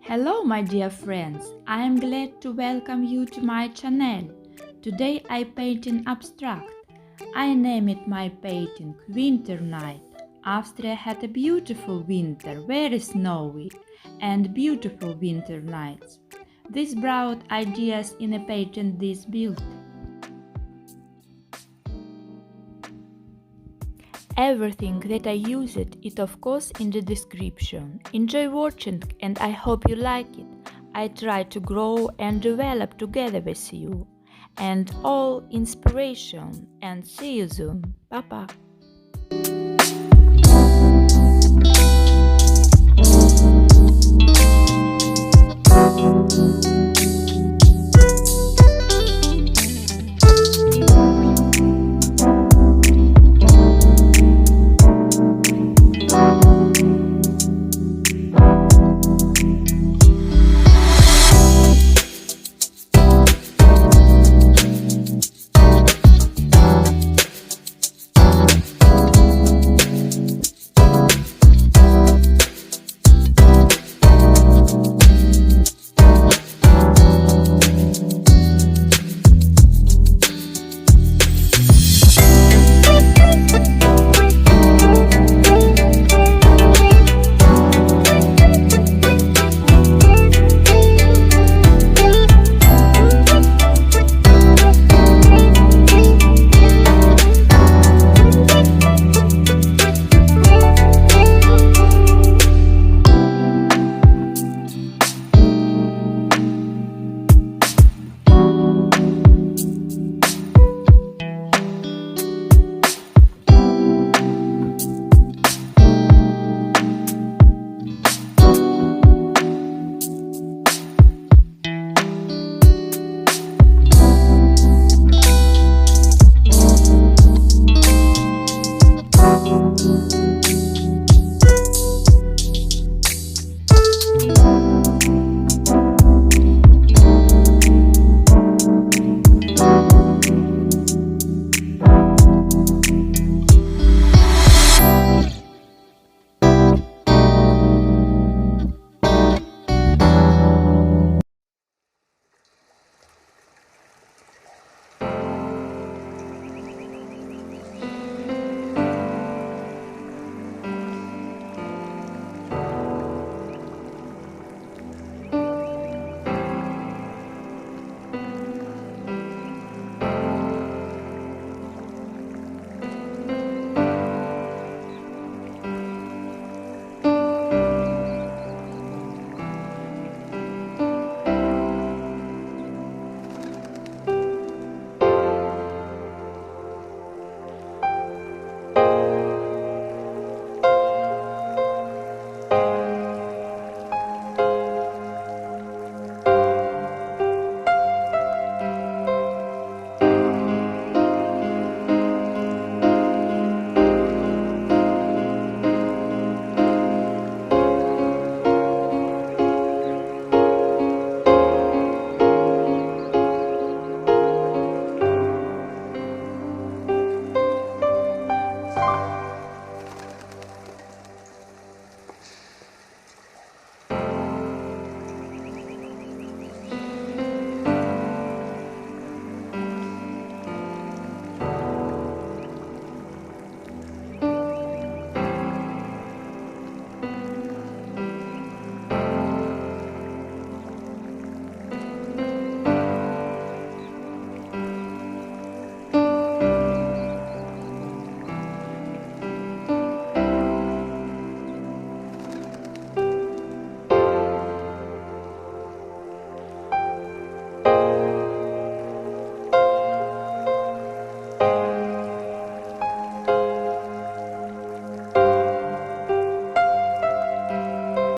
Hello my dear friends, I am glad to welcome you to my channel. Today I paint in abstract. I named my painting Winter Night. Austria had a beautiful winter, very snowy, and beautiful winter nights. This brought ideas in a painting this built. Everything that I used is of course in the description. Enjoy watching and I hope you like it. I try to grow and develop together with you. And all inspiration and see you soon. Bye bye.